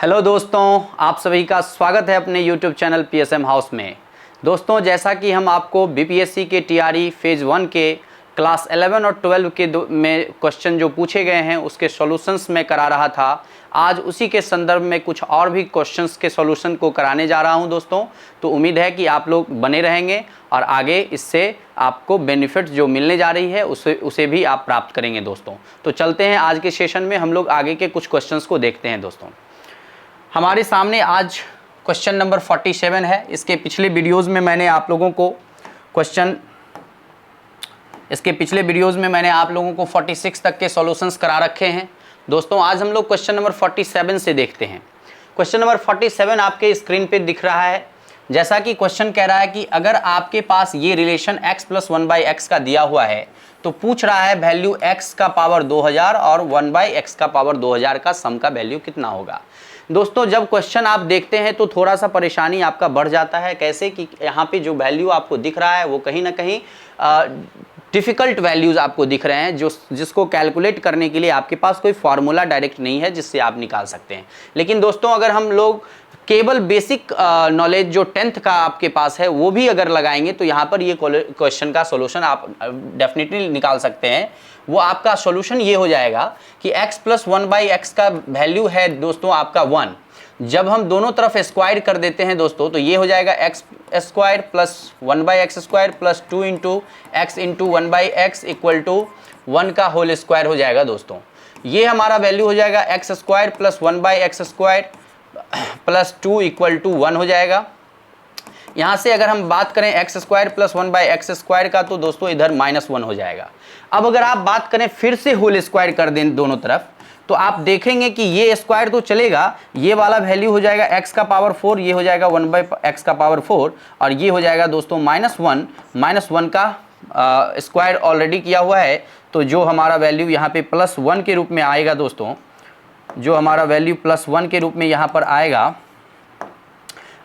Hello दोस्तों, आप सभी का स्वागत है अपने YouTube चैनल PSM हाउस में। दोस्तों, जैसा कि हम आपको BPSC के TRE फेज़ 1 के क्लास 11 और 12 के में क्वेश्चन जो पूछे गए हैं उसके सॉल्यूशंस में करा रहा था, आज उसी के संदर्भ में कुछ और भी क्वेश्चंस के सॉल्यूशन को कराने जा रहा हूं दोस्तों। तो उम्मीद है कि आप लोग बने रहेंगे और आगे इससे आपको बेनिफिट जो मिलने जा रही है उसे भी आप प्राप्त करेंगे दोस्तों। तो चलते हैं आज के सेशन में, हम लोग आगे के कुछ क्वेश्चंस को देखते हैं दोस्तों। हमारे सामने आज क्वेश्चन नंबर 47 है। इसके पिछले वीडियोज़ में मैंने आप लोगों को 46 तक के सॉल्यूशंस करा रखे हैं दोस्तों। आज हम लोग क्वेश्चन नंबर 47 से देखते हैं। क्वेश्चन नंबर 47 आपके स्क्रीन पे दिख रहा है। जैसा कि क्वेश्चन कह रहा है कि अगर आपके पास ये रिलेशन x + 1/x का दिया हुआ है तो पूछ रहा है वैल्यू x का पावर 2000 और 1/x का पावर 2000 का सम का वैल्यू कितना होगा। दोस्तों, जब क्वेश्चन आप देखते हैं तो थोड़ा सा परेशानी आपका बढ़ जाता है। कैसे कि यहाँ पे जो वैल्यू आपको दिख रहा है वो कहीं ना कहीं डिफ़िकल्ट वैल्यूज़ आपको दिख रहे हैं, जिसको कैलकुलेट करने के लिए आपके पास कोई फार्मूला डायरेक्ट नहीं है जिससे आप निकाल सकते हैं। लेकिन दोस्तों, अगर हम लोग केवल बेसिक नॉलेज जो 10th का आपके पास है वो भी अगर लगाएंगे तो यहाँ पर ये क्वेश्चन का सॉल्यूशन आप डेफिनेटली निकाल सकते हैं। वो आपका सॉल्यूशन ये हो जाएगा कि x + 1/x का वैल्यू है दोस्तों आपका 1। जब हम दोनों तरफ स्क्वायर कर देते हैं दोस्तों तो ये हो जाएगा x² + 1/x² + 2 × x × 1/x = 1 का होल स्क्वायर हो जाएगा दोस्तों। ये हमारा वैल्यू हो जाएगा x² + 1/x² + 2 = 1 हो जाएगा। यहाँ से अगर हम बात करें x² + 1/x² का तो दोस्तों इधर -1 हो जाएगा। अब अगर आप बात करें फिर से होल स्क्वायर कर दें दोनों तरफ तो आप देखेंगे कि ये स्क्वायर तो चलेगा, ये वाला वैल्यू हो जाएगा x का पावर 4, ये हो जाएगा 1/x का पावर 4 और ये हो जाएगा दोस्तों -1 का स्क्वायर ऑलरेडी किया हुआ है। तो जो हमारा वैल्यू यहाँ पे +1 के रूप में आएगा दोस्तों, जो हमारा वैल्यू +1 के रूप में यहाँ पर आएगा,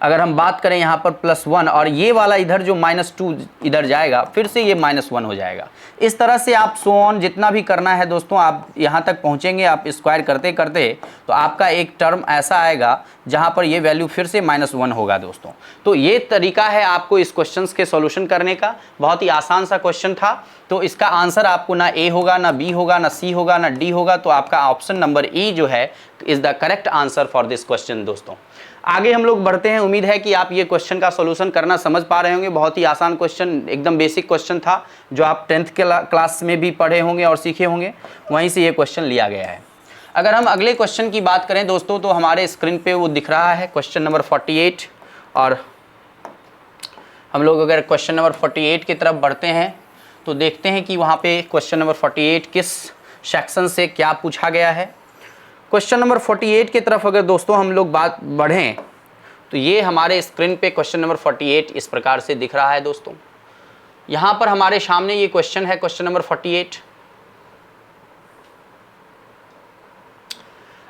अगर हम बात करें यहाँ पर +1 और ये वाला इधर जो -2 इधर जाएगा फिर से ये -1 हो जाएगा। इस तरह से आप सो ऑन जितना भी करना है दोस्तों, आप यहाँ तक पहुँचेंगे। आप स्क्वायर करते करते तो आपका एक टर्म ऐसा आएगा जहाँ पर ये वैल्यू फिर से -1 होगा दोस्तों। तो ये तरीका है आपको इस क्वेश्चन के सॉल्यूशन करने का। बहुत ही आसान सा क्वेश्चन था। तो इसका आंसर आपको ना A होगा, ना B होगा, ना C होगा, ना D होगा। तो आपका ऑप्शन नंबर E जो है is the correct answer for this question दोस्तों। आगे हम लोग बढ़ते हैं। उम्मीद है कि आप ये क्वेश्चन का सॉल्यूशन करना समझ पा रहे होंगे। बहुत ही आसान क्वेश्चन, एकदम बेसिक क्वेश्चन था जो आप 10th के क्लास में भी पढ़े होंगे और सीखे होंगे, वहीं से ये क्वेश्चन लिया गया है। अगर हम अगले क्वेश्चन की बात करें दोस्तों तो हमारे स्क्रीन पे वो दिख रहा है क्वेश्चन नंबर 48। और हम लोग अगर क्वेश्चन नंबर 48 की तरफ बढ़ते हैं तो देखते हैं कि वहाँ पे क्वेश्चन नंबर 48 किस सेक्शन से क्या पूछा गया है। क्वेश्चन नंबर 48 की तरफ अगर दोस्तों हम लोग बात बढ़ें तो ये हमारे स्क्रीन पे क्वेश्चन नंबर 48 इस प्रकार से दिख रहा है दोस्तों। यहाँ पर हमारे सामने ये क्वेश्चन है, क्वेश्चन नंबर 48।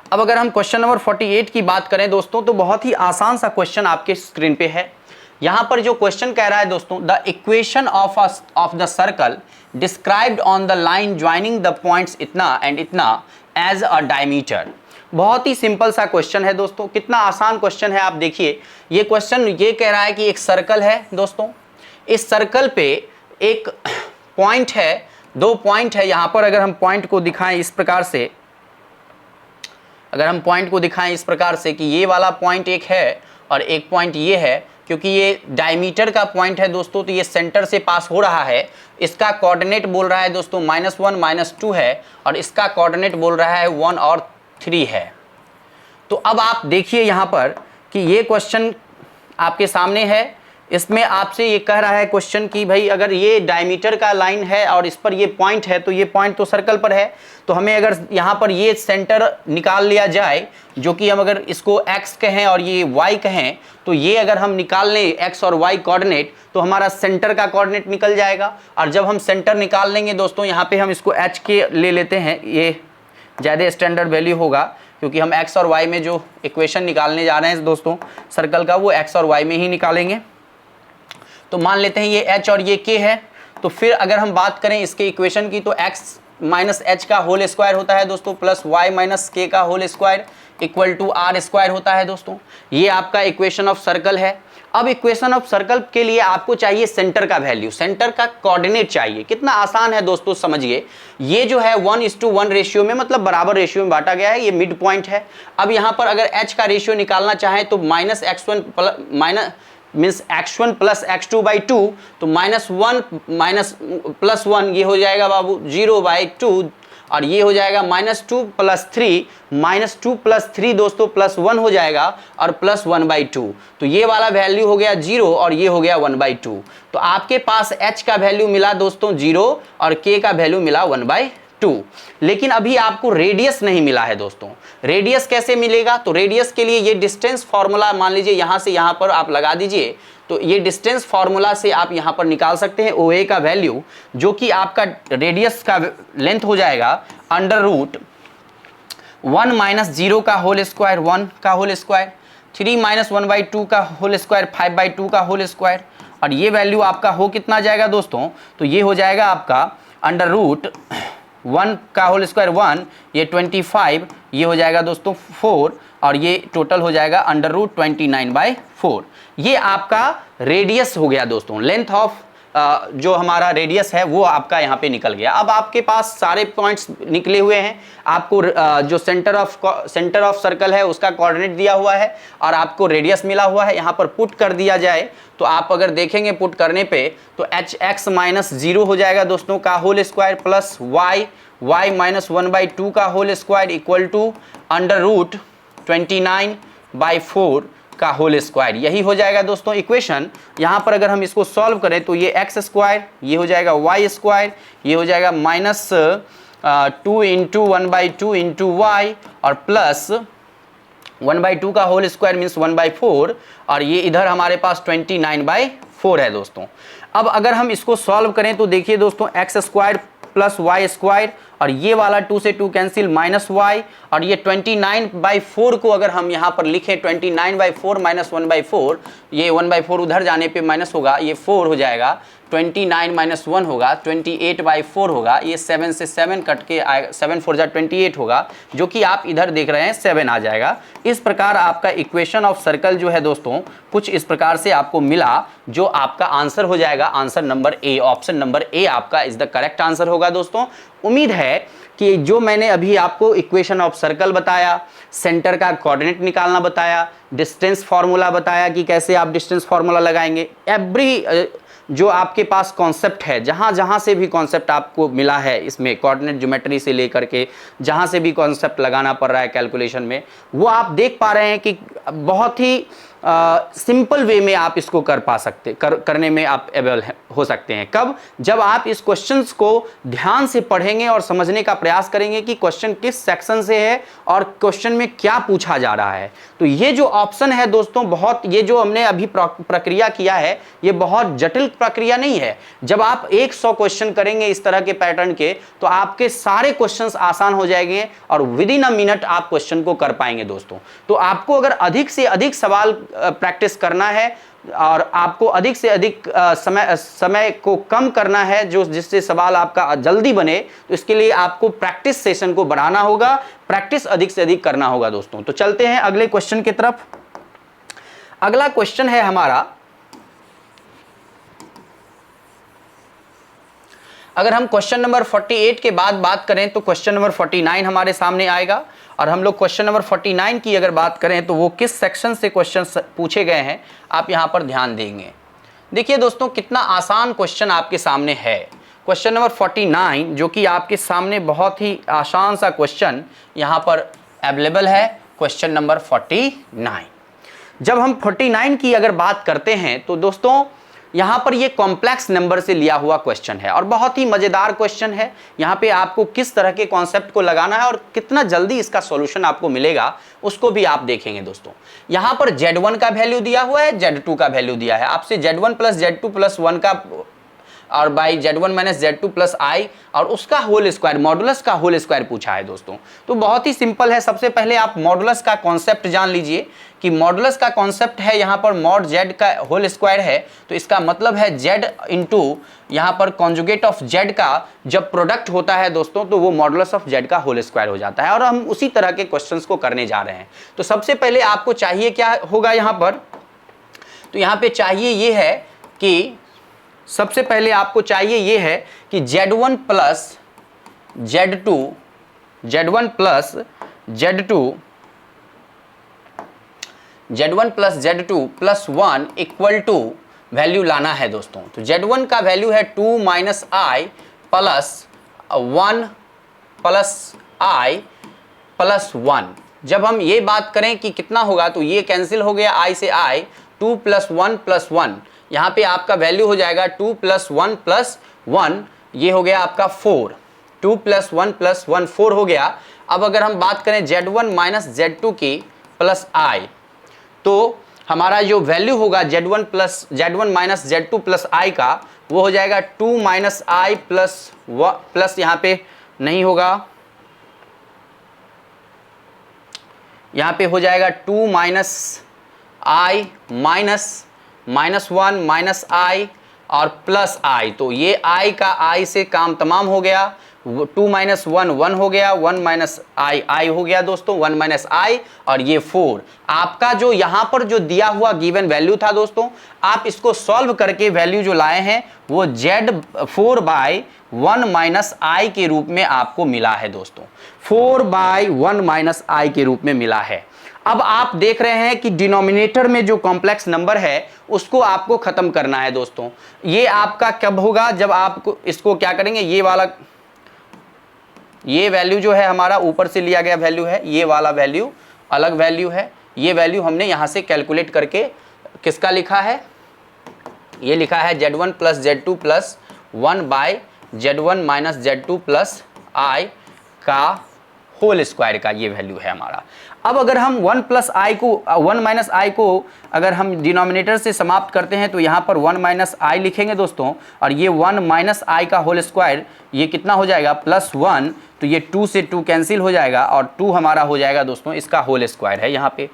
अब अगर हम क्वेश्चन नंबर 48 की बात करें दोस्तों तो बहुत ही आसान सा क्वेश्चन आपके स्क्रीन पे है। यहाँ पर जो क्वेश्चन कह रहा है दोस्तों, the equation of the circle described on the line joining the points इतना एंड इतना एज अ डायमीटर। बहुत ही सिंपल सा क्वेश्चन है दोस्तों। कितना आसान क्वेश्चन है आप देखिए। ये क्वेश्चन ये कह रहा है कि एक सर्कल है दोस्तों, इस सर्कल पे एक पॉइंट है, 2 पॉइंट है। यहाँ पर अगर हम पॉइंट को दिखाएं इस प्रकार से, अगर हम पॉइंट को दिखाएं इस प्रकार से कि ये वाला पॉइंट एक है और एक पॉइंट ये है, क्योंकि ये डायमीटर का पॉइंट है दोस्तों तो ये सेंटर से पास हो रहा है। इसका कोऑर्डिनेट बोल रहा है दोस्तों -1 -2 है और इसका कोऑर्डिनेट बोल रहा है 1 और 3 है। तो अब आप देखिए यहाँ पर कि ये क्वेश्चन आपके सामने है। इसमें आपसे ये कह रहा है क्वेश्चन कि भाई अगर ये डायमीटर का लाइन है और इस पर ये पॉइंट है तो ये पॉइंट तो सर्कल पर है, तो हमें अगर यहाँ पर ये सेंटर निकाल लिया जाए, जो कि हम अगर इसको x कहें और ये y कहें, तो ये अगर हम निकाल लें x और y कोऑर्डिनेट तो हमारा सेंटर का कोऑर्डिनेट निकल जाएगा। और जब हम सेंटर निकाल लेंगे दोस्तों, यहाँ पे हम इसको h के ले लेते हैं, ये ज़्यादा स्टैंडर्ड वैल्यू होगा क्योंकि हम x और y में जो इक्वेशन निकालने जा रहे हैं दोस्तों सर्कल का, वो x और y में ही निकालेंगे। तो मान लेते हैं ये h और ये k है। तो फिर अगर हम बात करें इसके इक्वेशन की तो x माइनस एच का होल स्क्वायर होता है दोस्तों, प्लस वाई माइनस के का whole square equal to r square होता है दोस्तों। ये आपका इक्वेशन ऑफ सर्कल है। अब इक्वेशन ऑफ सर्कल के लिए आपको चाहिए सेंटर का वैल्यू, सेंटर का कोऑर्डिनेट चाहिए। कितना आसान है दोस्तों, समझिए। ये जो है 1:1 रेशियो में, मतलब बराबर रेशियो में बांटा गया है, ये मिड पॉइंट है। अब यहाँ पर अगर h का रेशियो निकालना चाहें तो minus x1 plus x2 by 2, तो -1 माइनस प्लस 1 ये हो जाएगा बाबू 0/2, और ये हो जाएगा -2 प्लस 3, -2 प्लस 3 दोस्तों प्लस 1 हो जाएगा, और प्लस 1/2। तो ये वाला वैल्यू हो गया 0 और ये हो गया 1/2। तो आपके पास h का वैल्यू मिला दोस्तों 0 और k का वैल्यू मिला 1/2। लेकिन अभी आपको रेडियस नहीं मिला है दोस्तों। रेडियस कैसे मिलेगा? तो रेडियस के लिए ये डिस्टेंस फॉर्मूला मान लीजिए यहां से यहां पर आप लगा दीजिए, तो ये डिस्टेंस फॉर्मूला से आप यहां पर निकाल सकते हैं OA का वैल्यू, जो कि आपका रेडियस का लेंथ हो जाएगा √1 माइनस 0 का होल स्क्वायर 1 का होल स्क्वायर, 3 माइनस 1/2 का होल स्क्वायर 5/2 का होल स्क्वायर, और ये वैल्यू आपका हो कितना जाएगा दोस्तों? तो ये हो जाएगा आपका √1 का होल स्क्वायर 1, ये 25, ये हो जाएगा दोस्तों 4, और ये टोटल हो जाएगा √29/4। ये आपका रेडियस हो गया दोस्तों, लेंथ ऑफ जो हमारा रेडियस है वो आपका यहाँ पे निकल गया। अब आपके पास सारे पॉइंट्स निकले हुए हैं। आपको जो सेंटर ऑफ सर्कल है उसका कोऑर्डिनेट दिया हुआ है, और आपको रेडियस मिला हुआ है। यहाँ पर पुट कर दिया जाए तो आप अगर देखेंगे पुट करने पे तो hx माइनस 0 हो जाएगा दोस्तों का whole square, plus y minus 1/2 का होल स्क्वायर इक्वल टू √29/4 का होल स्क्वायर। यही हो जाएगा दोस्तों इक्वेशन। यहाँ पर अगर हम इसको सॉल्व करें तो ये x स्क्वायर, ये हो जाएगा y स्क्वायर, ये हो जाएगा माइनस 2 इंटू 1/2 इंटू y, और प्लस 1/2 का होल स्क्वायर मीन्स 1/4, और ये इधर हमारे पास 29/4 है दोस्तों। अब अगर हम इसको सॉल्व करें तो देखिए दोस्तों, x square plus y square, और ये वाला 2 से 2 कैंसिल माइनस y, और ये 29/4 को अगर हम यहाँ पर लिखें 29/4 माइनस 1/4, ये 1/4 उधर जाने पे माइनस होगा, ये 4 हो जाएगा, 29 माइनस 1 होगा 28/4 होगा, ये 7 से 7 कट के आएगा, 7 4 जा 28 होगा, जो कि आप इधर देख रहे हैं 7 आ जाएगा। इस प्रकार आपका इक्वेशन ऑफ सर्कल जो है दोस्तों कुछ इस प्रकार से आपको मिला, जो आपका आंसर हो जाएगा answer number A. Option number A आपका इज द करेक्ट आंसर होगा दोस्तों। उम्मीद है कि जो मैंने अभी आपको इक्वेशन ऑफ सर्कल बताया, सेंटर का कोऑर्डिनेट निकालना बताया, डिस्टेंस फार्मूला बताया कि कैसे आप डिस्टेंस फार्मूला लगाएंगे, एवरी जो आपके पास कॉन्सेप्ट है, जहाँ से भी कॉन्सेप्ट आपको मिला है इसमें, कोऑर्डिनेट ज्योमेट्री से लेकर के जहाँ से भी कॉन्सेप्ट लगाना पड़ रहा है कैलकुलेशन में, वो आप देख पा रहे हैं कि बहुत ही सिंपल वे में आप इसको करने में आप एबल हो सकते हैं। कब? जब आप इस क्वेश्चंस को ध्यान से पढ़ेंगे और समझने का प्रयास करेंगे कि क्वेश्चन किस सेक्शन से है और क्वेश्चन में क्या पूछा जा रहा है। तो ये जो ऑप्शन है दोस्तों, बहुत, ये जो हमने अभी प्रक्रिया किया है, ये बहुत जटिल प्रक्रिया नहीं है। जब आप 100 क्वेश्चन करेंगे इस तरह के पैटर्न के, तो आपके सारे क्वेश्चंस आसान हो जाएंगे और विद इन अ मिनट आप क्वेश्चन को कर पाएंगे दोस्तों। तो आपको अगर अधिक से अधिक सवाल प्रैक्टिस करना है और आपको अधिक से अधिक समय को कम करना है, जो जिससे सवाल आपका जल्दी बने, तो इसके लिए आपको प्रैक्टिस सेशन को बढ़ाना होगा, प्रैक्टिस अधिक से अधिक करना होगा दोस्तों। तो चलते हैं अगले क्वेश्चन की तरफ। अगला क्वेश्चन है हमारा, अगर हम क्वेश्चन नंबर 48 के बाद बात करें तो क्वेश्चन नंबर 49 हमारे सामने आएगा। और हम लोग क्वेश्चन नंबर 49 की अगर बात करें तो वो किस सेक्शन से क्वेश्चन पूछे गए हैं, आप यहां पर ध्यान देंगे। देखिए दोस्तों, कितना आसान क्वेश्चन आपके सामने है। क्वेश्चन नंबर 49 जो कि आपके सामने बहुत ही आसान सा क्वेश्चन यहां पर अवेलेबल है, क्वेश्चन नंबर 49। जब हम 49 की अगर बात करते हैं तो दोस्तों यहाँ पर ये कॉम्प्लेक्स नंबर से लिया हुआ क्वेश्चन है और बहुत ही मजेदार क्वेश्चन है। यहाँ पे आपको किस तरह के कॉन्सेप्ट को लगाना है और कितना जल्दी इसका सॉल्यूशन आपको मिलेगा उसको भी आप देखेंगे दोस्तों। यहाँ पर Z1 का वैल्यू दिया हुआ है, Z2 का वैल्यू दिया है। आपसे Z1 प्लस Z2 प्लस 1 का और by Z1 minus Z2 plus I और उसका होल स्क्वायर, मॉडुलस का होल स्क्वायर पूछा है दोस्तों। तो बहुत ही सिंपल है। सबसे पहले आप मॉडुलस का कॉन्सेप्ट जान लीजिए कि मॉडुलस का कॉन्सेप्ट है यहाँ पर मॉड Z का होल स्क्वायर है, तो इसका मतलब है Z इंटू यहाँ पर कॉन्जुगेट ऑफ Z का जब प्रोडक्ट होता है दोस्तों तो वो मॉडुलस ऑफ Z का होल स्क्वायर हो जाता है। और हम उसी तरह के क्वेश्चंस को करने जा रहे हैं। तो सबसे पहले आपको चाहिए क्या होगा यहाँ पर, तो यहाँ पे चाहिए ये है कि सबसे पहले आपको चाहिए ये है कि Z1 plus Z2 plus 1 equal to value लाना है दोस्तों। तो Z1 का वैल्यू है 2 minus I plus 1 plus I plus 1। जब हम ये बात करें कि कितना होगा तो ये कैंसिल हो गया I से I, 2 प्लस 1 प्लस 1, यहाँ पे आपका वैल्यू हो जाएगा 2 प्लस 1 प्लस 1, ये हो गया आपका 4। 2 प्लस 1 प्लस 1 4 हो गया। अब अगर हम बात करें Z1 माइनस Z2 की प्लस I, तो हमारा जो वैल्यू होगा Z1 minus Z2 plus I का वो हो जाएगा 2 माइनस I प्लस यहाँ पे नहीं होगा, यहाँ पे हो जाएगा 2 minus I minus 1 minus I और प्लस I। तो ये I का I से काम तमाम हो गया। 2 माइनस 1 1 हो गया, 1 माइनस I हो गया दोस्तों, 1 माइनस I और ये 4। आपका जो यहाँ पर जो दिया हुआ गिवन वैल्यू था दोस्तों, आप इसको सॉल्व करके वैल्यू जो लाए हैं वो Z4 बाई 1 माइनस I के रूप में आपको मिला है दोस्तों। 4 बाई 1 माइनस I के रूप में मिला है। अब आप देख रहे हैं कि डिनोमिनेटर में जो कॉम्प्लेक्स नंबर है उसको आपको खत्म करना है दोस्तों। ये आपका कब होगा, जब आपको इसको क्या करेंगे, ये वाला ये वैल्यू जो है हमारा ऊपर से लिया गया वैल्यू है, ये वाला वैल्यू अलग वैल्यू है। ये वैल्यू हमने यहाँ से कैलकुलेट करके किसका लिखा है, ये लिखा है Z1 plus Z2 plus 1 by Z1 minus Z2 plus I का होल स्क्वायर का ये वैल्यू है हमारा। अब अगर हम 1 प्लस I को 1 माइनस I को अगर हम डिनोमिनेटर से समाप्त करते हैं तो यहाँ पर 1 माइनस I लिखेंगे दोस्तों, और ये 1 माइनस I का होल स्क्वायर ये कितना हो जाएगा प्लस 1, तो ये 2 से 2 कैंसिल हो जाएगा और 2 हमारा हो जाएगा दोस्तों इसका होल स्क्वायर है यहाँ पे।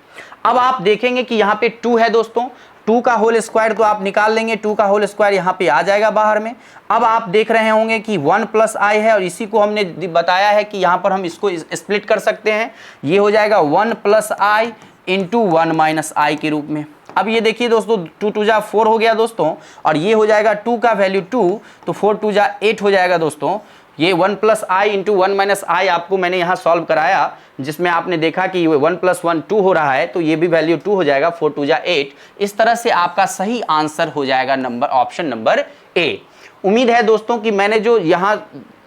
अब आप देखेंगे कि यहाँ पे 2 है दोस्तों, 2 का होल स्क्वायर तो आप निकाल लेंगे, 2 का होल स्क्वायर यहाँ पे आ जाएगा बाहर में। अब आप देख रहे होंगे कि 1 प्लस I है और इसी को हमने बताया है कि यहाँ पर हम इसको स्प्लिट कर सकते हैं। ये हो जाएगा 1 plus I into 1 minus I के रूप में। अब ये देखिए दोस्तों 2 2 जा 4 हो गया दोस्तों, और ये हो जाएगा 2 का वैल्यू 2, तो 4 2 जा 8 हो जाएगा दोस्तों। ये 1 plus I into 1 minus I आपको मैंने यहाँ सॉल्व कराया, जिसमें आपने देखा कि 1 प्लस 1 2 हो रहा है, तो ये भी वैल्यू 2 हो जाएगा, 4 2 जा 8। इस तरह से आपका सही आंसर हो जाएगा नंबर ऑप्शन नंबर ए। उम्मीद है दोस्तों कि मैंने जो यहाँ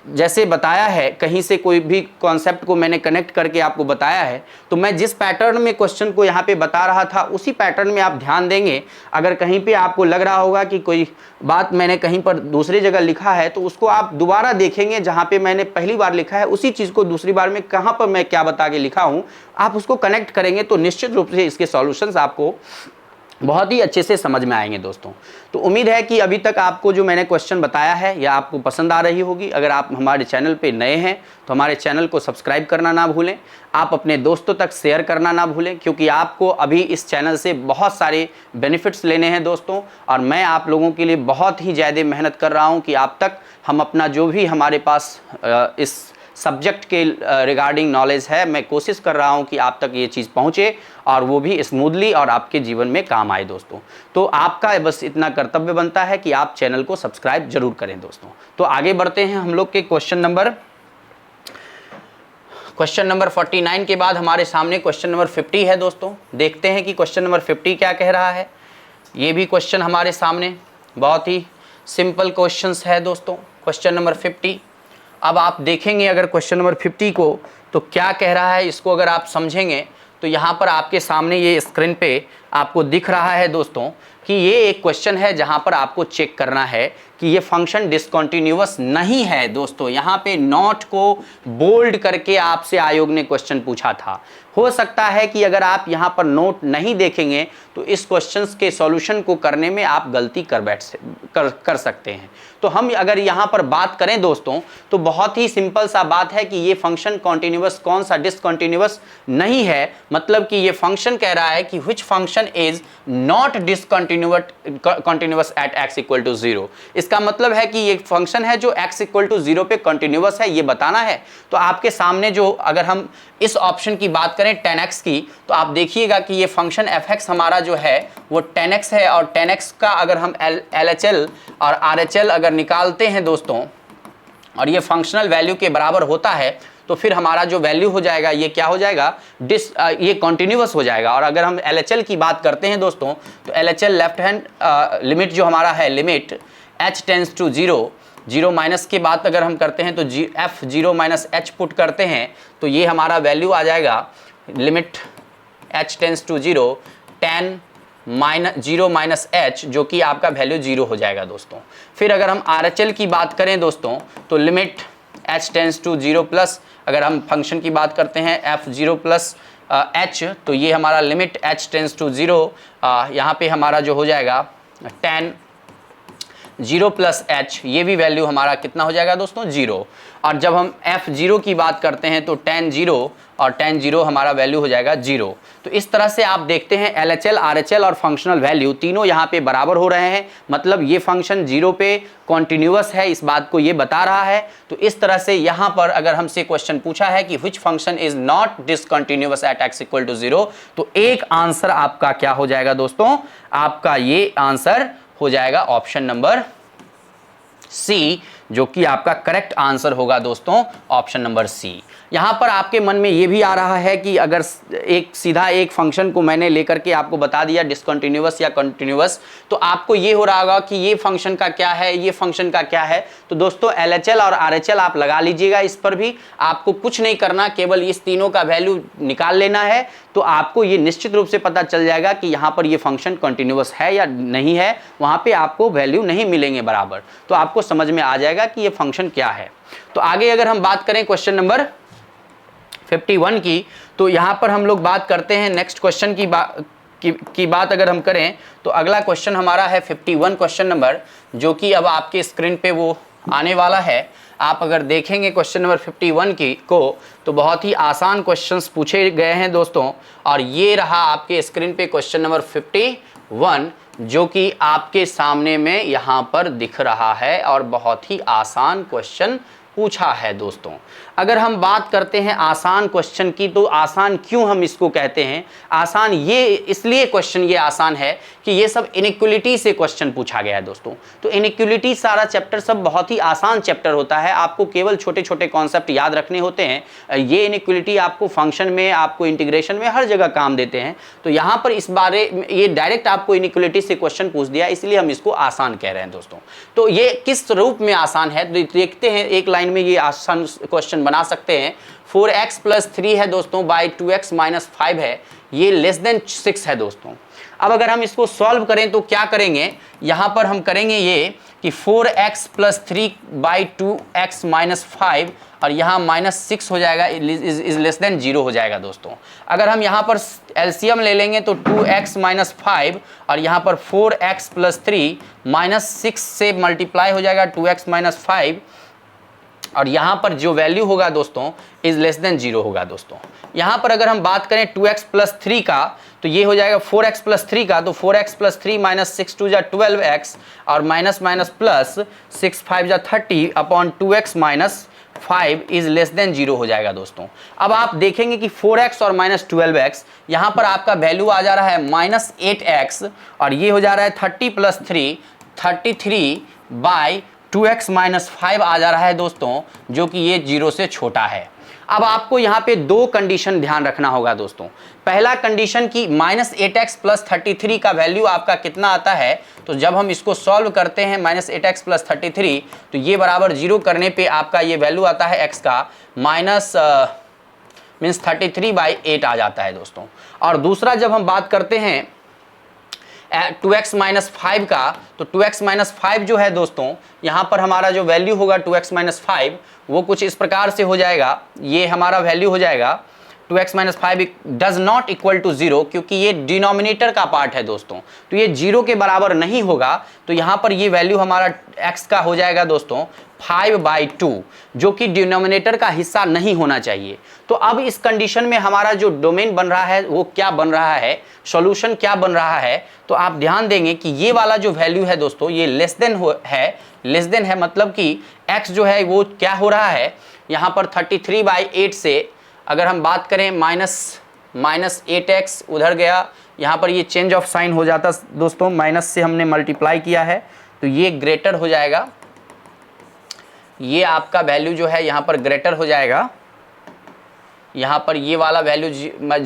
जैसे बताया है, कहीं से कोई भी कॉन्सेप्ट को मैंने कनेक्ट करके आपको बताया है, तो मैं जिस पैटर्न में क्वेश्चन को यहाँ पे बता रहा था उसी पैटर्न में आप ध्यान देंगे। अगर कहीं पे आपको लग रहा होगा कि कोई बात मैंने कहीं पर दूसरी जगह लिखा है, तो उसको आप दोबारा देखेंगे, जहाँ पे मैंने पहली बार लिखा है उसी चीज़ को दूसरी बार में कहाँ पर मैं क्या बता के लिखा हूँ, आप उसको कनेक्ट करेंगे तो निश्चित रूप से इसके सॉल्यूशंस आपको बहुत ही अच्छे से समझ में आएंगे दोस्तों। तो उम्मीद है कि अभी तक आपको जो मैंने क्वेश्चन बताया है या आपको पसंद आ रही होगी। अगर आप हमारे चैनल पे नए हैं तो हमारे चैनल को सब्सक्राइब करना ना भूलें, आप अपने दोस्तों तक शेयर करना ना भूलें, क्योंकि आपको अभी इस चैनल से बहुत सारे बेनिफिट्स लेने हैं दोस्तों। और मैं आप लोगों के लिए बहुत ही ज़्यादा मेहनत कर रहा हूँ कि आप तक हम अपना जो भी हमारे पास इस सब्जेक्ट के रिगार्डिंग नॉलेज है, मैं कोशिश कर रहा हूं कि आप तक ये चीज़ पहुंचे और वो भी स्मूथली और आपके जीवन में काम आए दोस्तों। तो आपका बस इतना कर्तव्य बनता है कि आप चैनल को सब्सक्राइब जरूर करें दोस्तों। तो आगे बढ़ते हैं हम लोग के क्वेश्चन नंबर 49 के बाद हमारे सामने क्वेश्चन नंबर 50 है दोस्तों। देखते हैं कि क्वेश्चन नंबर 50 क्या कह रहा है। ये भी क्वेश्चन हमारे सामने बहुत ही सिंपल क्वेश्चंस है दोस्तों। क्वेश्चन नंबर 50, अब आप देखेंगे अगर क्वेश्चन नंबर 50 को तो क्या कह रहा है, इसको अगर आप समझेंगे तो यहाँ पर आपके सामने ये स्क्रीन पे आपको दिख रहा है दोस्तों कि ये एक क्वेश्चन है जहां पर आपको चेक करना है कि ये फंक्शन डिसकंटिन्यूअस नहीं है दोस्तों। यहाँ पे नॉट को बोल्ड करके आपसे आयोग ने क्वेश्चन पूछा था। हो सकता है कि अगर आप यहाँ पर नोट नहीं देखेंगे तो इस क्वेश्चन के सॉल्यूशन को करने में आप गलती कर सकते हैं। तो हम अगर यहाँ पर बात करें दोस्तों तो बहुत ही सिंपल सा बात है कि ये फंक्शन कॉन्टिन्यूअस कौन सा डिसकंटिन्यूअस नहीं है। मतलब कि ये फंक्शन कह रहा है कि which function is not discontinuous at x equal to 0। इसका मतलब है कि ये फंक्शन है जो x इक्वल टू 0 पे कंटिन्यूअस है, ये बताना है। तो आपके सामने जो अगर हम इस ऑप्शन की बात करें 10x की, तो आप देखिएगा कि ये फंक्शन fx हमारा जो है वो 10x है, और 10x का अगर हम LHL और RHL अगर निकालते हैं दोस्तों और ये फंक्शनल वैल्यू के बराबर होता है तो फिर हमारा जो वैल्यू हो जाएगा ये क्या हो जाएगा, ये कॉन्टिन्यूअस हो जाएगा। और अगर हम LHL की बात करते हैं दोस्तों तो LHL लेफ्ट हैंड लिमिट जो हमारा है, limit h tends to 0 minus के बाद अगर हम करते हैं तो f 0 माइनस h पुट करते हैं तो ये हमारा वैल्यू आ जाएगा limit h tends to 0 10 0 minus h, जो कि आपका वैल्यू 0 हो जाएगा दोस्तों। फिर अगर हम RHL की बात करें दोस्तों तो limit h tends to 0 plus, अगर हम फंक्शन की बात करते हैं f 0 प्लस h, तो ये हमारा लिमिट h टेंड्स टू 0, यहाँ पे हमारा जो हो जाएगा 10 0 प्लस h, ये भी वैल्यू हमारा कितना हो जाएगा दोस्तों 0। और जब हम f0 की बात करते हैं तो 10 0 और 10 0 हमारा वैल्यू हो जाएगा 0। तो इस तरह से आप देखते हैं LHL RHL और फंक्शनल वैल्यू तीनों यहाँ पे बराबर हो रहे हैं, मतलब ये फंक्शन 0 पे कॉन्टिन्यूअस है, इस बात को ये बता रहा है। तो इस तरह से यहाँ पर अगर हमसे क्वेश्चन पूछा है कि which function is not discontinuous at x equal to 0, तो एक आंसर आपका क्या हो जाएगा दोस्तों, आपका ये आंसर हो जाएगा ऑप्शन नंबर सी, जो कि आपका करेक्ट आंसर होगा दोस्तों, ऑप्शन नंबर सी। यहाँ पर आपके मन में ये भी आ रहा है कि अगर एक सीधा एक फंक्शन को मैंने लेकर के आपको बता दिया डिसकंटिन्यूअस या कंटिन्यूअस, तो आपको ये हो रहा होगा कि ये फंक्शन का क्या है, ये फंक्शन का क्या है। तो दोस्तों LHL और RHL आप लगा लीजिएगा, इस पर भी आपको कुछ नहीं करना, केवल इस तीनों का वैल्यू निकाल लेना है। तो आपको ये निश्चित रूप से पता चल जाएगा कि यहाँ पर ये फंक्शन कंटिन्यूअस है या नहीं है, वहाँ पे आपको वैल्यू नहीं मिलेंगे बराबर, तो आपको समझ में आ जाएगा कि ये फंक्शन क्या है। तो आगे अगर हम बात करें क्वेश्चन नंबर 51 की, तो यहाँ पर हम लोग बात करते हैं नेक्स्ट क्वेश्चन की बात अगर हम करें तो अगला क्वेश्चन हमारा है 51 क्वेश्चन नंबर, जो कि अब आपके स्क्रीन पे वो आने वाला है। आप अगर देखेंगे क्वेश्चन नंबर 51 को तो बहुत ही आसान क्वेश्चंस पूछे गए हैं दोस्तों, और ये रहा आपके स्क्रीन पे क्वेश्चन नंबर 51, जो कि आपके सामने में यहाँ पर दिख रहा है और बहुत ही आसान क्वेश्चन पूछा है दोस्तों। अगर हम बात करते हैं आसान क्वेश्चन की, तो आसान क्यों हम इसको कहते हैं आसान, ये इसलिए क्वेश्चन ये आसान है कि ये सब इनइक्वलिटी से क्वेश्चन पूछा गया है दोस्तों। तो इनइक्वलिटी सारा चैप्टर सब बहुत ही आसान चैप्टर होता है, आपको केवल छोटे छोटे कॉन्सेप्ट याद रखने होते हैं। ये इनइक्वलिटी आपको फंक्शन में, आपको इंटीग्रेशन में हर जगह काम देते हैं। तो यहाँ पर इस बारे ये डायरेक्ट आपको इनइक्वलिटी से क्वेश्चन पूछ दिया, इसलिए हम इसको आसान कह रहे हैं दोस्तों। तो ये किस रूप में आसान है देखते हैं, एक लाइन में ये आसान क्वेश्चन बना सकते हैं। 4x प्लस 3 है दोस्तों बाई 2x माइनस 5 है, ये लेस देन 6 है दोस्तों। अब अगर हम इसको सॉल्व करें तो क्या करेंगे, यहाँ पर हम करेंगे ये कि 4x plus 3 by 2x minus 5, और यहाँ माइनस 6 हो जाएगा, इज लेस देन 0 हो जाएगा दोस्तों। अगर हम यहाँ पर एलसीएम ले लेंगे तो 2x माइनस 5 और यहाँ पर 4x प्लस 3 माइनस 6 से मल्टीप्लाई हो जाएगा 2x माइनस 5, और यहाँ पर जो वैल्यू होगा दोस्तों इज लेस देन 0 होगा दोस्तों। यहाँ पर अगर हम बात करें 2x प्लस 3 का, तो ये हो जाएगा 4x प्लस 3 का, तो 4x प्लस 3 माइनस 6 2 जा 12x और माइनस माइनस प्लस 6 5 जा 30 upon 2x minus 5 is less than 0 हो जाएगा दोस्तों। अब आप देखेंगे कि 4x और माइनस 12x, यहाँ पर आपका वैल्यू आ जा रहा है माइनस 8x, और ये हो जा रहा है 30 प्लस 3 33 बाई 2x माइनस 5 आ जा रहा है दोस्तों, जो कि ये 0 से छोटा है। अब आपको यहाँ पे दो कंडीशन ध्यान रखना होगा दोस्तों। पहला कंडीशन की माइनस 8x प्लस 33 का वैल्यू आपका कितना आता है, तो जब हम इसको सॉल्व करते हैं माइनस 8x प्लस 33, तो ये बराबर 0 करने पे आपका ये वैल्यू आता है x का माइनस मीन्स 33 बाई 8 आ जाता है दोस्तों। और दूसरा जब हम बात करते हैं 2x माइनस 5 का, तो 2x माइनस 5 जो है दोस्तों यहाँ पर हमारा जो वैल्यू होगा 2x माइनस 5 वो कुछ इस प्रकार से हो जाएगा। ये हमारा वैल्यू हो जाएगा 2x minus 5 does not equal to 0, क्योंकि ये डिनोमिनेटर का पार्ट है दोस्तों, तो ये 0 के बराबर नहीं होगा। तो यहाँ पर ये वैल्यू हमारा x का हो जाएगा दोस्तों 5/2, जो कि डिनोमिनेटर का हिस्सा नहीं होना चाहिए। तो अब इस कंडीशन में हमारा जो डोमेन बन रहा है वो क्या बन रहा है, सॉल्यूशन क्या बन रहा है, तो आप ध्यान देंगे कि ये वाला जो वैल्यू है दोस्तों ये लेस देन है, मतलब कि x जो है वो क्या हो रहा है यहाँ पर 33/8 से अगर हम बात करें माइनस 8x उधर गया, यहाँ पर ये चेंज ऑफ साइन हो जाता दोस्तों, माइनस से हमने मल्टीप्लाई किया है तो ये ग्रेटर हो जाएगा, ये आपका वैल्यू जो है यहाँ पर ग्रेटर हो जाएगा। यहाँ पर ये वाला वैल्यू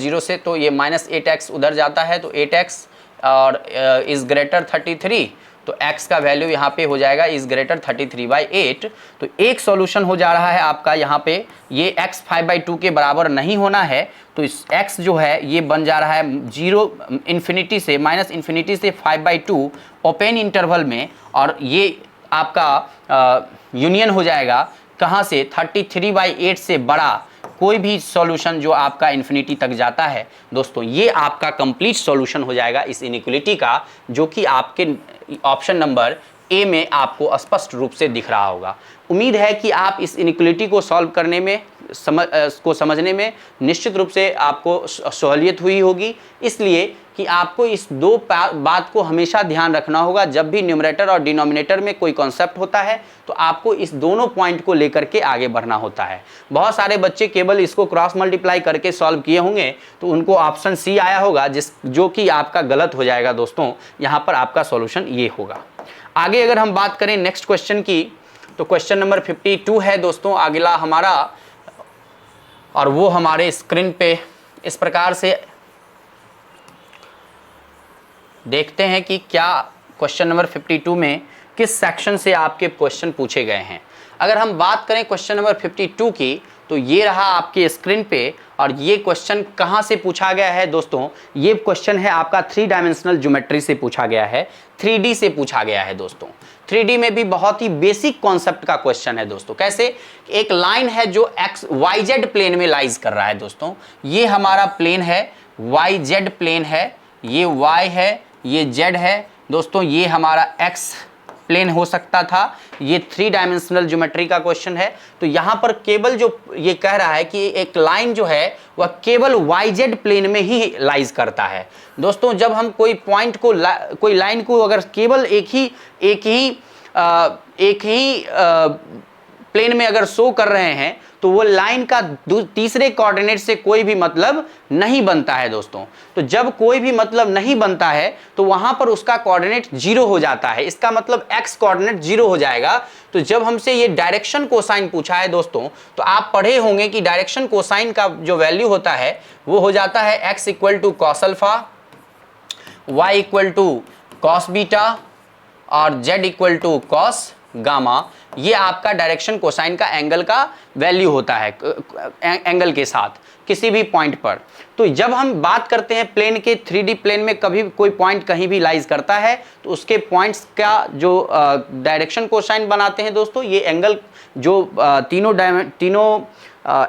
0 से, तो ये माइनस 8x उधर जाता है, तो 8x और इज़ ग्रेटर 33, तो x का वैल्यू यहाँ पे हो जाएगा इज़ ग्रेटर 33/8। तो एक सॉल्यूशन हो जा रहा है आपका यहाँ पे, ये x 5/2 के बराबर नहीं होना है, तो इस x जो है ये बन जा रहा है 0 इन्फिनिटी से -इन्फिनिटी से 5/2 ओपन इंटरवल में, और ये आपका यूनियन हो जाएगा कहाँ से 33/8 से बड़ा कोई भी सॉल्यूशन जो आपका इन्फिनिटी तक जाता है दोस्तों, ये आपका कंप्लीट सॉल्यूशन हो जाएगा इस इनइक्वालिटी का, जो कि आपके ऑप्शन नंबर ए में आपको स्पष्ट रूप से दिख रहा होगा। उम्मीद है कि आप इस इनइक्वालिटी को सॉल्व करने में समझने में निश्चित रूप से आपको सहूलियत हुई होगी, इसलिए कि आपको इस दो बात को हमेशा ध्यान रखना होगा। जब भी न्यूमरेटर और डिनोमिनेटर में कोई कॉन्सेप्ट होता है तो आपको इस दोनों पॉइंट को लेकर के आगे बढ़ना होता है। बहुत सारे बच्चे केवल इसको क्रॉस मल्टीप्लाई करके सॉल्व किए होंगे तो उनको ऑप्शन सी आया होगा, जो कि आपका गलत हो जाएगा दोस्तों। यहाँ पर आपका सॉल्यूशन ये होगा। आगे अगर हम बात करें नेक्स्ट क्वेश्चन की, तो क्वेश्चन नंबर 52 है दोस्तों अगला हमारा, और वो हमारे स्क्रीन पे इस प्रकार से देखते हैं कि क्या क्वेश्चन नंबर 52 में किस सेक्शन से आपके क्वेश्चन पूछे गए हैं। अगर हम बात करें क्वेश्चन नंबर 52 की, तो ये रहा आपके स्क्रीन पे, और ये क्वेश्चन कहाँ से पूछा गया है दोस्तों, ये क्वेश्चन है आपका 3 डायमेंशनल ज्योमेट्री से पूछा गया है, 3D से पूछा गया है दोस्तों। 3D में भी बहुत ही बेसिक कॉन्सेप्ट का क्वेश्चन है दोस्तों। कैसे, एक लाइन है जो YZ प्लेन में लाइज कर रहा है दोस्तों। ये हमारा प्लेन है, YZ प्लेन है, ये Y है, ये Z है दोस्तों, ये हमारा X प्लेन हो सकता था। ये 3 डायमेंशनल ज्योमेट्री का क्वेश्चन है। तो यहाँ पर केवल जो ये कह रहा है कि एक लाइन जो है वह केवल YZ प्लेन में ही लाइज करता है दोस्तों। जब हम कोई पॉइंट को कोई लाइन को अगर केवल एक ही प्लेन में अगर शो कर रहे हैं तो वो लाइन का तीसरे कोऑर्डिनेट से कोई भी मतलब नहीं बनता है दोस्तों। तो जब कोई भी मतलब नहीं बनता है तो वहां पर उसका कोऑर्डिनेट 0 हो जाता है, इसका मतलब x कोऑर्डिनेट 0 हो जाएगा। तो जब हमसे ये डायरेक्शन कोसाइन पूछा है दोस्तों, तो आप पढ़े होंगे कि डायरेक्शन कोसाइन का जो वैल्यू होता है वो हो जाता है x equal to cos alpha, y equal to cos beta और z equal to cos gamma. ये आपका डायरेक्शन कोसाइन का एंगल का वैल्यू होता है एंगल के साथ किसी भी पॉइंट पर। तो जब हम बात करते हैं प्लेन के 3D प्लेन में कभी कोई पॉइंट कहीं भी लाइज करता है तो उसके पॉइंट्स का जो डायरेक्शन कोसाइन बनाते हैं दोस्तों, ये एंगल जो तीनों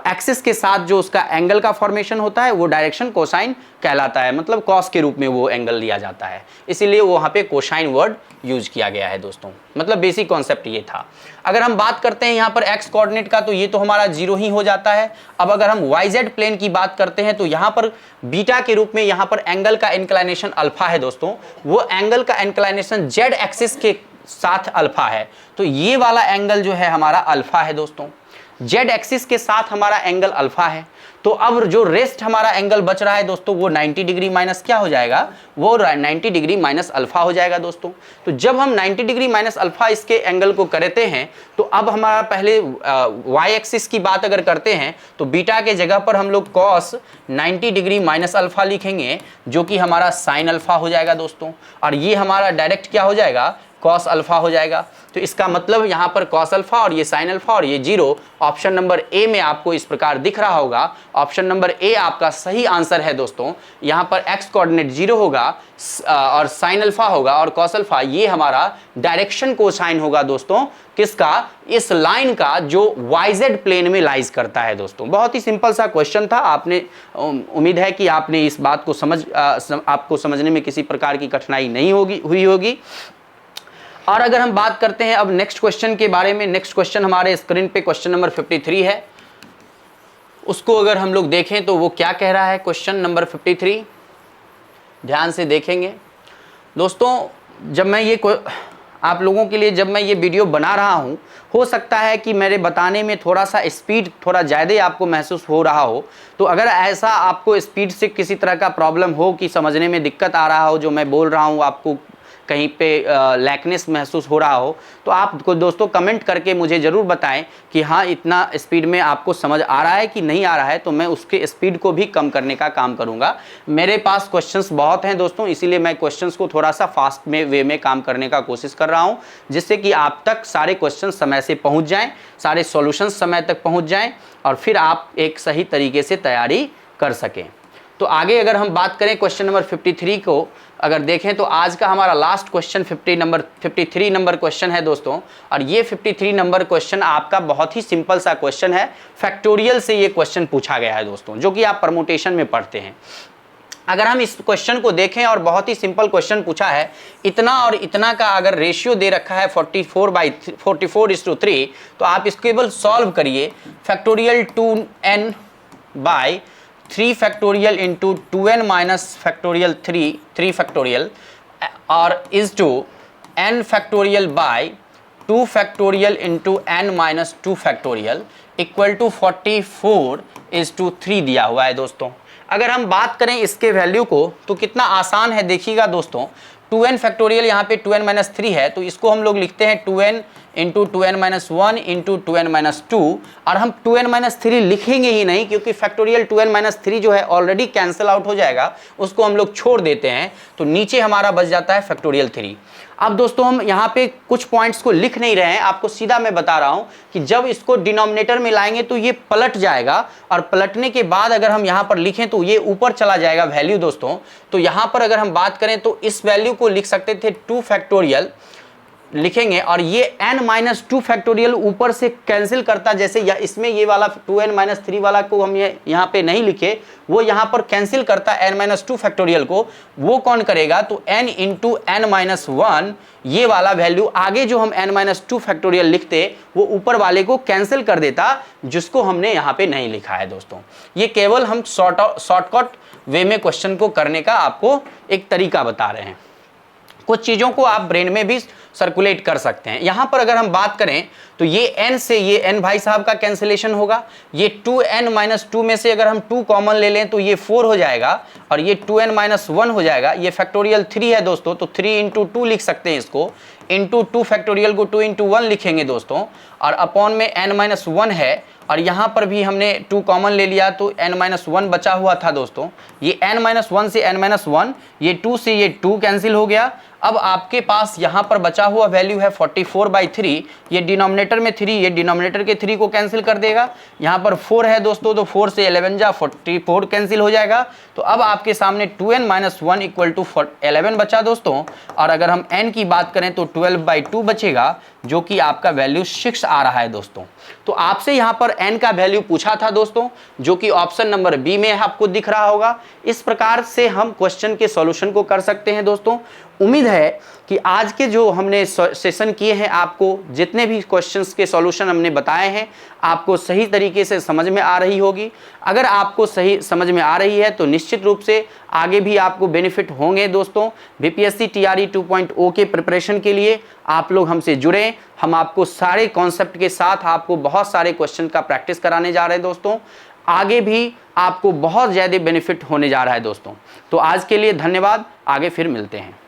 एक्सिस के साथ जो उसका एंगल का फॉर्मेशन होता है वो डायरेक्शन कोसाइन कहलाता है, मतलब कॉस के रूप में वो एंगल लिया जाता है, इसीलिए वहाँ पे कोसाइन वर्ड यूज किया गया है दोस्तों। मतलब बेसिक कॉन्सेप्ट ये था। अगर हम बात करते हैं यहाँ पर x कोऑर्डिनेट का, तो ये तो हमारा 0 ही हो जाता है। अब अगर हम YZ प्लेन की बात करते हैं तो यहाँ पर बीटा के रूप में यहाँ पर एंगल का इंक्लाइनेशन अल्फा है दोस्तों, वो एंगल का इंक्लाइनेशन Z एक्सिस के साथ अल्फा है। तो ये वाला एंगल जो है हमारा अल्फा है दोस्तों, Z एक्सिस के साथ हमारा एंगल अल्फा है। तो अब जो रेस्ट हमारा एंगल बच रहा है दोस्तों वो 90 डिग्री माइनस क्या हो जाएगा, वो 90 डिग्री माइनस अल्फा हो जाएगा दोस्तों। तो जब हम 90 डिग्री माइनस अल्फा इसके एंगल को करते हैं तो अब हमारा पहले y एक्सिस की बात अगर करते हैं तो बीटा के जगह पर हम लोग cos 90 डिग्री माइनस अल्फा लिखेंगे, जो कि हमारा साइन अल्फा हो जाएगा दोस्तों। और ये हमारा डायरेक्ट क्या हो जाएगा, कॉस अल्फा हो जाएगा। तो इसका मतलब यहाँ पर कॉस अल्फा और ये साइन अल्फा और ये 0 ऑप्शन नंबर ए में आपको इस प्रकार दिख रहा होगा। ऑप्शन नंबर ए आपका सही आंसर है दोस्तों। यहाँ पर एक्स कोऑर्डिनेट 0 होगा और साइन अल्फा होगा और कॉस अल्फा ये हमारा डायरेक्शन कोसाइन होगा दोस्तों, किसका, इस लाइन का जो YZ प्लेन में लाइज करता है दोस्तों। बहुत ही सिंपल सा क्वेश्चन था। आपने उम्मीद है कि आपने इस बात को आपको समझने में किसी प्रकार की कठिनाई नहीं हुई होगी। और अगर हम बात करते हैं अब नेक्स्ट क्वेश्चन के बारे में, नेक्स्ट क्वेश्चन हमारे स्क्रीन पे क्वेश्चन नंबर 53 है। उसको अगर हम लोग देखें तो वो क्या कह रहा है, क्वेश्चन नंबर 53 ध्यान से देखेंगे दोस्तों। जब मैं आप लोगों के लिए जब मैं ये वीडियो बना रहा हूँ, हो सकता है कि मेरे बताने में थोड़ा सा स्पीड थोड़ा ज़्यादा आपको महसूस हो रहा हो। तो अगर ऐसा आपको स्पीड से किसी तरह का प्रॉब्लम हो कि समझने में दिक्कत आ रहा हो, जो मैं बोल रहा हूँ आपको कहीं पे लैकनेस महसूस हो रहा हो, तो आप दोस्तों कमेंट करके मुझे ज़रूर बताएं कि हाँ इतना स्पीड में आपको समझ आ रहा है कि नहीं आ रहा है, तो मैं उसके स्पीड को भी कम करने का काम करूँगा। मेरे पास क्वेश्चंस बहुत हैं दोस्तों, इसीलिए मैं क्वेश्चंस को थोड़ा सा फास्ट वे में काम करने का कोशिश कर रहा हूँ, जिससे कि आप तक सारे क्वेश्चन समय से पहुँच जाएँ, सारे सॉल्यूशन समय तक पहुँच जाएँ और फिर आप एक सही तरीके से तैयारी कर सकें। तो आगे अगर हम बात करें क्वेश्चन नंबर 53 को अगर देखें तो आज का हमारा लास्ट क्वेश्चन 53 नंबर क्वेश्चन है दोस्तों। और ये 53 नंबर क्वेश्चन आपका बहुत ही सिंपल सा क्वेश्चन है। फैक्टोरियल से ये क्वेश्चन पूछा गया है दोस्तों, जो कि आप परमुटेशन में पढ़ते हैं। अगर हम इस क्वेश्चन को देखें और बहुत ही सिंपल क्वेश्चन पूछा है, इतना और इतना का अगर रेशियो दे रखा है 44/3, तो आप इसको केवल सॉल्व करिए। Factorial 2n by 3 factorial into 2n minus factorial 3 factorial और is two n factorial by 2 factorial into n minus 2 factorial equal to 44/3 दिया हुआ है दोस्तों। अगर हम बात करें इसके वैल्यू को तो कितना आसान है, देखिएगा दोस्तों। 2n फैक्टोरियल यहाँ पे 2n माइनस 3 है, तो इसको हम लोग लिखते हैं 2n into 2n minus 1 into 2n minus 2। और हम 2n माइनस 3 लिखेंगे ही नहीं, क्योंकि फैक्टोरियल 2n माइनस 3 जो है ऑलरेडी कैंसिल आउट हो जाएगा, उसको हम लोग छोड़ देते हैं। तो नीचे हमारा बच जाता है फैक्टोरियल 3। अब दोस्तों हम यहाँ पे कुछ पॉइंट्स को लिख नहीं रहे हैं, आपको सीधा मैं बता रहा हूँ कि जब इसको डिनोमिनेटर में लाएंगे तो ये पलट जाएगा, और पलटने के बाद अगर हम यहाँ पर लिखें तो ये ऊपर चला जाएगा वैल्यू दोस्तों। तो यहाँ पर अगर हम बात करें तो इस वैल्यू को लिख सकते थे 2 फैक्टोरियल लिखेंगे, और ये n माइनस 2 फैक्टोरियल ऊपर से कैंसिल करता, जैसे या इसमें ये वाला 2n माइनस 3 वाला को हम ये यहाँ पे नहीं लिखे, वो यहाँ पर कैंसिल करता n माइनस 2 फैक्टोरियल को। वो कौन करेगा, तो n इंटू n माइनस 1, ये वाला वैल्यू आगे जो हम n माइनस 2 फैक्टोरियल लिखते वो ऊपर वाले को कैंसिल कर देता, जिसको हमने यहाँ पे नहीं लिखा है दोस्तों। ये केवल हम शॉर्टकट वे में क्वेश्चन को करने का आपको एक तरीका बता रहे हैं। कुछ चीज़ों को आप ब्रेन में भी सर्कुलेट कर सकते हैं। यहाँ पर अगर हम बात करें तो ये n से ये n भाई साहब का कैंसिलेशन होगा। ये 2n माइनस 2 में से अगर हम 2 कॉमन ले लें तो ये 4 हो जाएगा, और ये 2n माइनस 1 हो जाएगा। ये फैक्टोरियल 3 है दोस्तों, तो 3 इंटू 2 लिख सकते हैं इसको, इंटू 2 फैक्टोरियल को 2 इंटू 1 लिखेंगे दोस्तों, और अपॉन में n माइनस 1 है, और यहाँ पर भी हमने 2 कॉमन ले लिया तो n माइनस 1 बचा हुआ था दोस्तों। ये n माइनस 1 से n माइनस 1, ये 2 से ये 2 कैंसिल हो गया। अब आपके पास यहाँ पर बचा हुआ वैल्यू है 44/3। ये डिनोमिनेटर में 3, ये डिनोमिनेटर के 3 को कैंसिल कर देगा। यहाँ पर 4 है दोस्तों, तो 4 से 11 जा 44 कैंसिल हो जाएगा। तो अब आपके सामने 2n माइनस 1 इक्वल टू 11 बचा दोस्तों। और अगर हम n की बात करें तो 12/2 बचेगा, जो कि आपका वैल्यू 6 आ रहा है दोस्तों। तो आपसे यहाँ पर n का वैल्यू पूछा था दोस्तों, जो कि ऑप्शन नंबर बी में आपको दिख रहा होगा। इस प्रकार से हम क्वेश्चन के सॉल्यूशन को कर सकते हैं दोस्तों। उम्मीद है कि आज के जो हमने सेशन किए हैं, आपको जितने भी क्वेश्चंस के सॉल्यूशन हमने बताए हैं, आपको सही तरीके से समझ में आ रही होगी। अगर आपको सही समझ में आ रही है तो निश्चित रूप से आगे भी आपको बेनिफिट होंगे दोस्तों। बीपीएससी टीआरई 2.0 के प्रिपरेशन के लिए आप लोग हमसे जुड़ें। हम आपको सारे कॉन्सेप्ट के साथ आपको बहुत सारे क्वेश्चन का प्रैक्टिस कराने जा रहे हैं दोस्तों। आगे भी आपको बहुत ज़्यादा बेनिफिट होने जा रहा है दोस्तों। तो आज के लिए धन्यवाद, आगे फिर मिलते हैं।